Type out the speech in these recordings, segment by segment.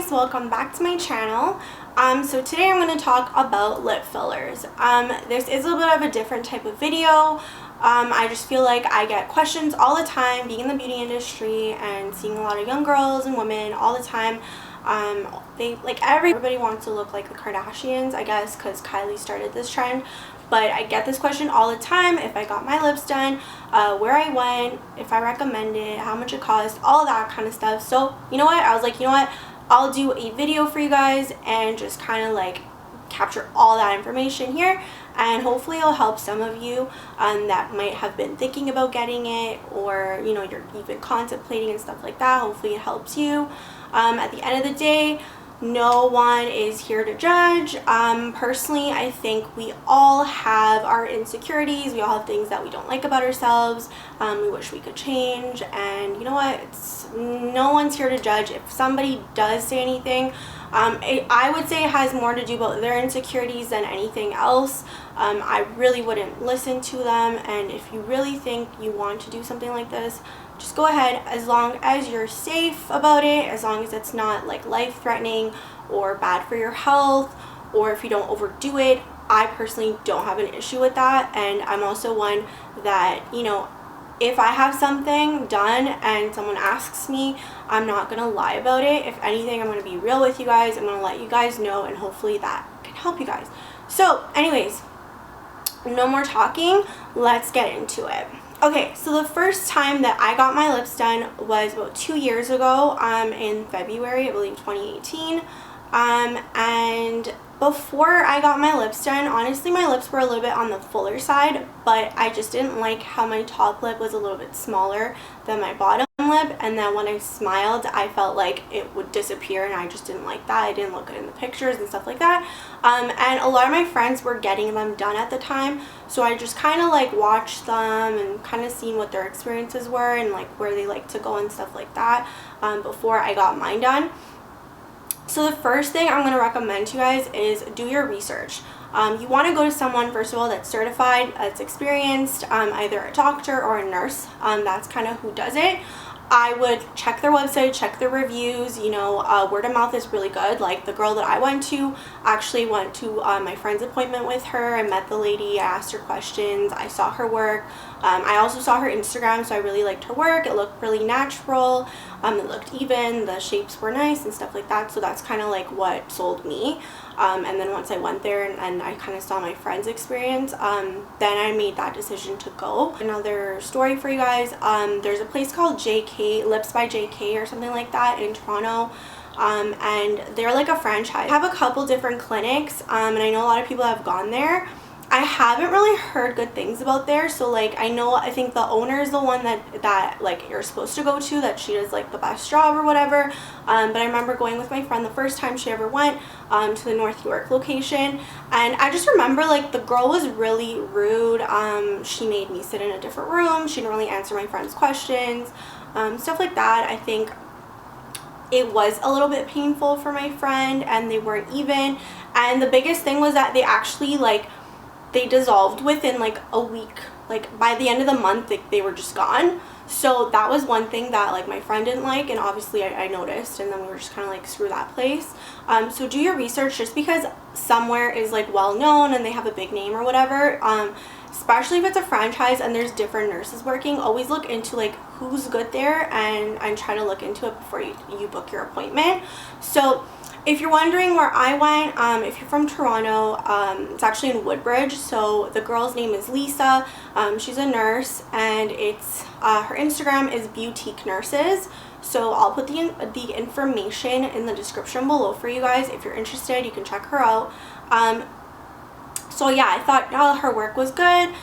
guys, welcome back to my channel. So today I'm going to talk about lip fillers. This is a little bit of a different type of video. I just feel like I get questions all the time being in the beauty industry and seeing a lot of young girls and women all the time. Everybody wants to look like the Kardashians, I guess, because Kylie started this trend. But I get this question all the time: if I got my lips done, where I went, if I recommend it, how much it cost, all that kind of stuff. So you know what, I was like, you know what, I'll do a video for you guys and just kind of like capture all that information here, and hopefully it'll help some of you that might have been thinking about getting it, or you know, you're even contemplating and stuff like that. Hopefully it helps you. At the end of the day, no one is here to judge. Personally, I think we all have our insecurities. We all have things that we don't like about ourselves. We wish we could change, and you know what, no one's here to judge. If somebody does say anything, I would say it has more to do about their insecurities than anything else. I really wouldn't listen to them, and if you really think you want to do something like this, just go ahead, as long as you're safe about it, as long as it's not like life-threatening or bad for your health, or if you don't overdo it. I personally don't have an issue with that, and I'm also one that, you know, if I have something done and someone asks me, I'm not going to lie about it. If anything, I'm going to be real with you guys. I'm going to let you guys know, and hopefully that can help you guys. So anyways, no more talking. Let's get into it. Okay, so the first time that I got my lips done was about 2 years ago, in February, I believe 2018. And before I got my lips done, honestly, my lips were a little bit on the fuller side, but I just didn't like how my top lip was a little bit smaller than my bottom lip, and then when I smiled, I felt like it would disappear, and I just didn't like that. I didn't look good in the pictures and stuff like that. And a lot of my friends were getting them done at the time, so I just kind of like watched them and kind of seen what their experiences were and like where they like to go and stuff like that, before I got mine done. So the first thing I'm going to recommend to you guys is do your research. You want to go to someone, first of all, that's certified, that's experienced, either a doctor or a nurse. That's kind of who does it. I would check their website, check their reviews. You know, word of mouth is really good. Like the girl that I went to, actually went to my friend's appointment with her. I met the lady, I asked her questions, I saw her work. I also saw her Instagram, so I really liked her work. It looked really natural. It looked even, the shapes were nice and stuff like that. So that's kind of like what sold me. And then once I went there and I kind of saw my friend's experience, then I made that decision to go. Another story for you guys, there's a place called JK, Lips by JK or something like that in Toronto. And they're like a franchise. I have a couple different clinics, and I know a lot of people have gone there. I haven't really heard good things about there, so like I think the owner is the one that like you're supposed to go to, that she does like the best job or whatever. But I remember going with my friend the first time she ever went to the North York location, and I just remember like the girl was really rude. She made me sit in a different room. She didn't really answer my friend's questions, stuff like that. I think it was a little bit painful for my friend, and they weren't even. And the biggest thing was that they actually they dissolved within like a week. Like by the end of the month, they were just gone. So that was one thing that like my friend didn't like, and obviously I noticed, and then we were just kind of like, screw that place. So do your research. Just because somewhere is like well known and they have a big name or whatever, especially if it's a franchise and there's different nurses working, always look into like who's good there, and try to look into it before you book your appointment. So if you're wondering where I went, if you're from Toronto, it's actually in Woodbridge. So the girl's name is Lisa. She's a nurse, and it's her Instagram is Boutique Nurses. So I'll put the information in the description below for you guys. If you're interested, you can check her out. So yeah, I thought her work was good.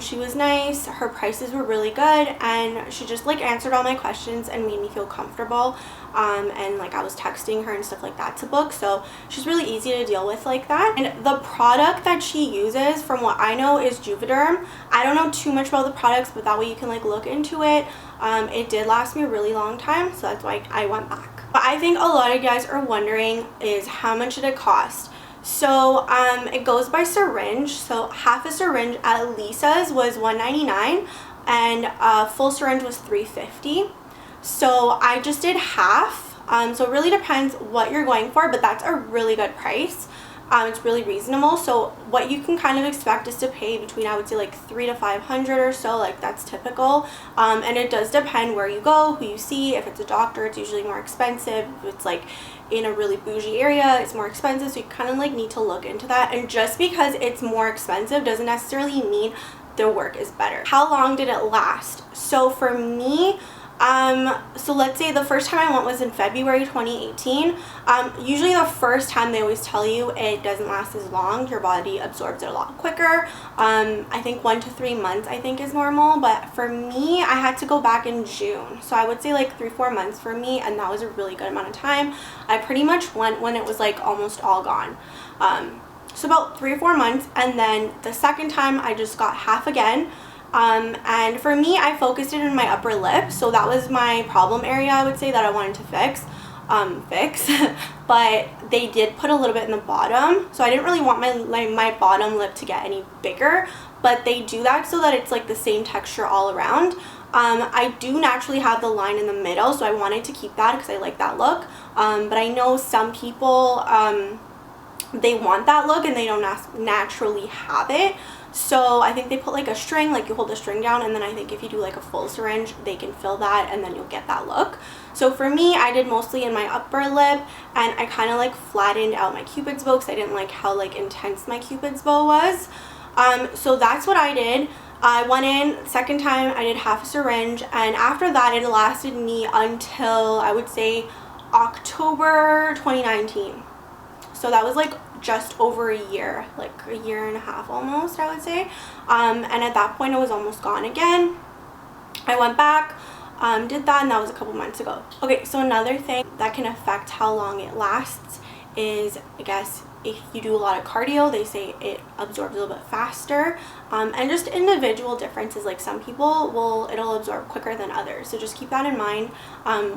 She was nice. Her prices were really good, and she just like answered all my questions and made me feel comfortable. And like I was texting her and stuff like that to book, so she's really easy to deal with like that. And the product that she uses, from what I know, is Juvederm. I don't know too much about the products, but that way you can like look into it. It did last me a really long time, so that's why I went back. But I think a lot of you guys are wondering is how much did it cost? So it goes by syringe. So half a syringe at Lisa's was $1.99, and a full syringe was $3.50. So I just did half. So it really depends what you're going for, but that's a really good price. It's really reasonable. So what you can kind of expect is to pay between, I would say, like $300 to $500 or so. Like, that's typical. And it does depend where you go, who you see. If it's a doctor, it's usually more expensive. If it's like in a really bougie area, it's more expensive. So you kind of like need to look into that. And just because it's more expensive doesn't necessarily mean the work is better. How long did it last? So for me, so let's say the first time I went was in February 2018. Usually the first time they always tell you it doesn't last as long. Your body absorbs it a lot quicker. I think 1 to 3 months I think is normal, but for me, I had to go back in June. So I would say like 3-4 months for me, and that was a really good amount of time. I pretty much went when it was like almost all gone. So about 3 or 4 months, and then the second time I just got half again. And for me, I focused it in my upper lip, so that was my problem area, I would say, that I wanted to fix. But they did put a little bit in the bottom, so I didn't really want my bottom lip to get any bigger, but they do that so that it's like the same texture all around. I do naturally have the line in the middle, so I wanted to keep that because I like that look. But I know some people, they want that look and they don't naturally have it. So I think they put like a string, like you hold the string down, and then I think if you do like a full syringe, they can fill that and then you'll get that look. So for me, I did mostly in my upper lip, and I kind of like flattened out my cupid's bow because I didn't like how like intense my cupid's bow was. So that's what I did. I went in, second time I did half a syringe, and after that it lasted me until I would say October 2019. So that was like just over a year, like a year and a half almost, I would say. And at that point it was almost gone again. I went back, did that, and that was a couple months ago. Okay, so another thing that can affect how long it lasts is, I guess, if you do a lot of cardio, they say it absorbs a little bit faster, and just individual differences. Like some people it'll absorb quicker than others, so just keep that in mind.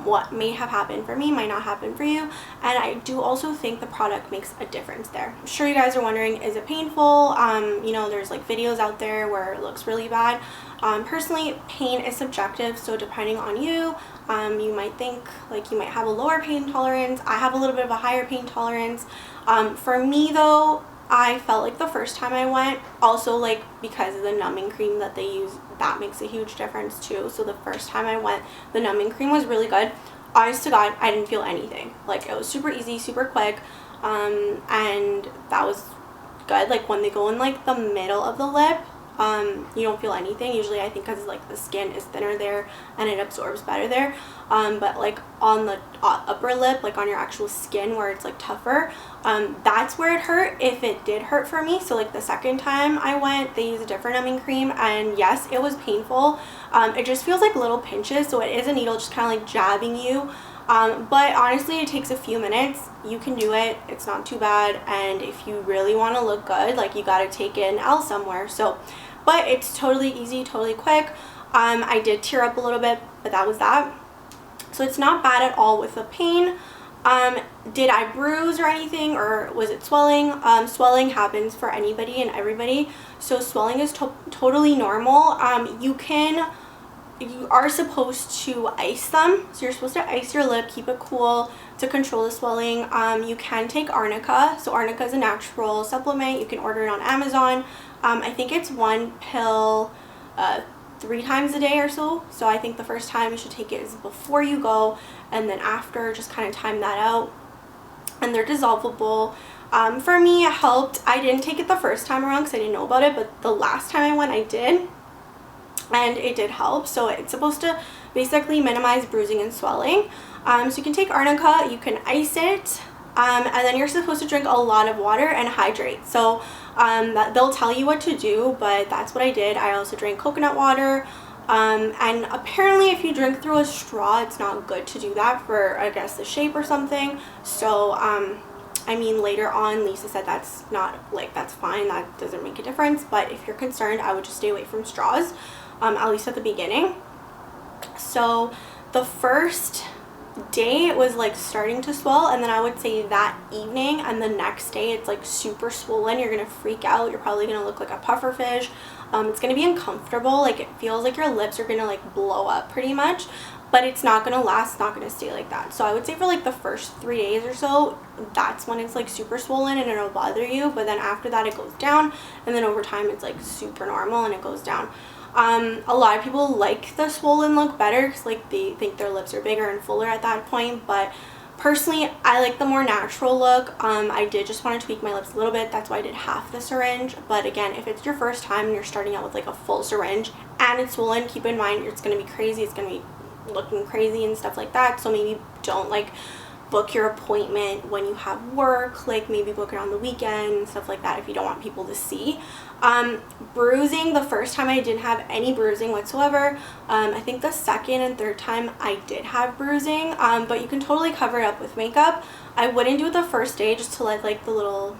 What may have happened for me might not happen for you, and I do also think the product makes a difference there. I'm sure you guys are wondering, is it painful? You know, there's like videos out there where it looks really bad. Personally, pain is subjective, so depending on you, you might think like you might have a lower pain tolerance. I have a little bit of a higher pain tolerance. For me though, I felt like the first time I went, also like because of the numbing cream that they use, that makes a huge difference too. So the first time I went, the numbing cream was really good. Honest to God, I didn't feel anything. Like it was super easy, super quick, and that was good. Like when they go in like the middle of the lip, you don't feel anything usually, I think, because like the skin is thinner there and it absorbs better there. But like on the upper lip, like on your actual skin where it's like tougher, that's where it hurt, if it did hurt for me. So like the second time I went, they used a different numbing cream, and yes, it was painful. It just feels like little pinches, so it is a needle just kind of like jabbing you. But honestly, it takes a few minutes. You can do it. It's not too bad. And if you really want to look good, like you got to take an L somewhere. So, but it's totally easy, totally quick. I did tear up a little bit, but that was that. So it's not bad at all with the pain. Did I bruise or anything, or was it swelling? Swelling happens for anybody and everybody. So swelling is totally normal. You are supposed to ice them. So you're supposed to ice your lip, keep it cool to control the swelling. You can take Arnica. So Arnica is a natural supplement. You can order it on Amazon. I think it's 1 pill 3 times a day or so. So I think the first time you should take it is before you go, and then after, just kind of time that out. And they're dissolvable. For me, it helped. I didn't take it the first time around because I didn't know about it, but the last time I went, I did. And it did help. So it's supposed to basically minimize bruising and swelling. So you can take Arnica, you can ice it, and then you're supposed to drink a lot of water and hydrate. So they'll tell you what to do, but that's what I did. I also drank coconut water, and apparently if you drink through a straw, it's not good to do that for, I guess, the shape or something. So I mean, later on Lisa said that's not, like, that's fine, that doesn't make a difference, but if you're concerned, I would just stay away from straws, at least at the beginning. So the first day it was like starting to swell, and then I would say that evening and the next day it's like super swollen. You're gonna freak out. You're probably gonna look like a puffer fish. It's gonna be uncomfortable. Like it feels like your lips are gonna like blow up pretty much. but it's not going to last, it's not going to stay like that. So I would say for like the first 3 days or so, that's when it's like super swollen and it'll bother you, but then after that it goes down, and then over time it's like super normal and it goes down. A lot of people like the swollen look better because like they think their lips are bigger and fuller at that point, but personally I like the more natural look. I did just want to tweak my lips a little bit, that's why I did half the syringe. But again, if it's your first time and you're starting out with like a full syringe and it's swollen, keep in mind it's going to be crazy, it's going to be looking crazy and stuff like that. So maybe don't like book your appointment when you have work, like maybe book it on the weekend and stuff like that if you don't want people to see. Bruising, the first time I didn't have any bruising whatsoever. I think the second and third time I did have bruising, but you can totally cover it up with makeup. I wouldn't do it the first day just to let like the little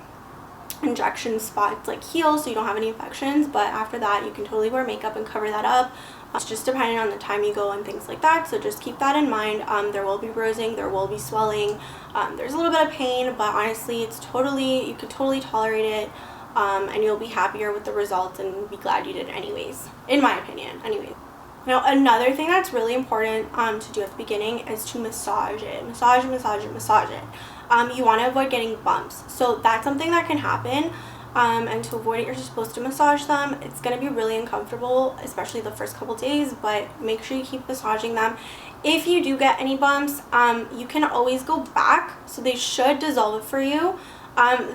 injection spots like heal so you don't have any infections, but after that you can totally wear makeup and cover that up. It's just depending on the time you go and things like that, so just keep that in mind. There will be bruising, there will be swelling, there's a little bit of pain, but honestly it's totally, you could totally tolerate it, and you'll be happier with the results and be glad you did it anyways, in my opinion. Anyways, now another thing that's really important to do at the beginning is to massage it. Massage it. You want to avoid getting bumps, so that's something that can happen. And to avoid it, you're supposed to massage them. It's going to be really uncomfortable, especially the first couple days, but make sure you keep massaging them. If you do get any bumps, you can always go back, so they should dissolve it for you.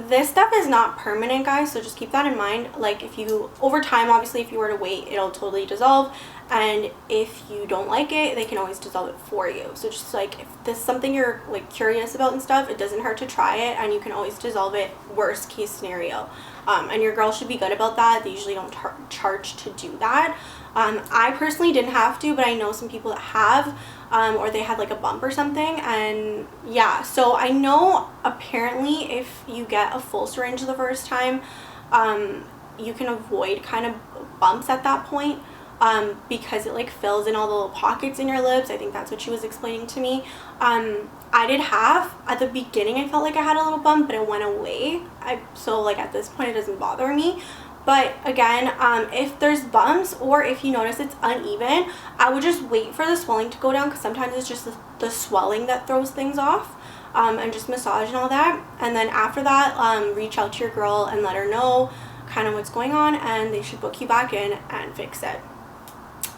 This stuff is not permanent, guys, so just keep that in mind. Like if you, over time, obviously if you were to wait, it'll totally dissolve, and if you don't like it, they can always dissolve it for you. So just like if this is something you're like curious about and stuff, it doesn't hurt to try it, and you can always dissolve it, worst case scenario. And your girl should be good about that. They usually don't charge to do that. I personally didn't have to, but I know some people that have, or they had like a bump or something, and yeah, so I know apparently if you get a full syringe the first time, you can avoid kind of bumps at that point, because it like fills in all the little pockets in your lips. I think that's what she was explaining to me. I did have, at the beginning I felt like I had a little bump, but it went away. So like at this point it doesn't bother me. But again, if there's bumps or if you notice it's uneven, I would just wait for the swelling to go down, because sometimes it's just the swelling that throws things off, and just massage and all that. And then after that, reach out to your girl and let her know kind of what's going on, and they should book you back in and fix it.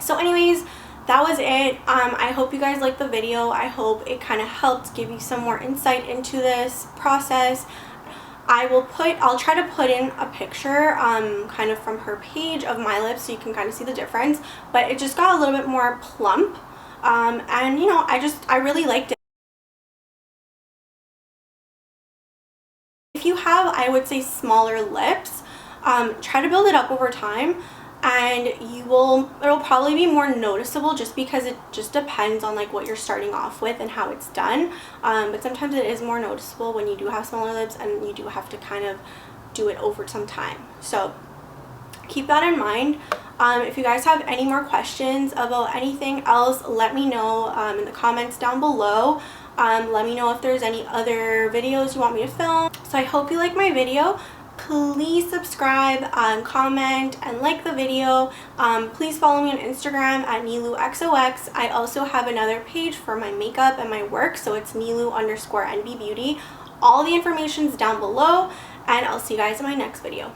So anyways, that was it. I hope you guys liked the video. I hope it kind of helped give you some more insight into this process. I'll try to put in a picture kind of from her page of my lips so you can kind of see the difference, but it just got a little bit more plump, and you know, I really liked it. If you have, I would say, smaller lips, try to build it up over time, and it'll probably be more noticeable, just because it just depends on like what you're starting off with and how it's done, but sometimes it is more noticeable when you do have smaller lips and you do have to kind of do it over some time. So keep that in mind. If you guys have any more questions about anything else, let me know in the comments down below. Let me know if there's any other videos you want me to film. So I hope you like my video. Please subscribe, comment, and like the video. Please follow me on Instagram at NiluXOX. I also have another page for my makeup and my work, so it's Nilu_NBbeauty. All the information's down below, and I'll see you guys in my next video.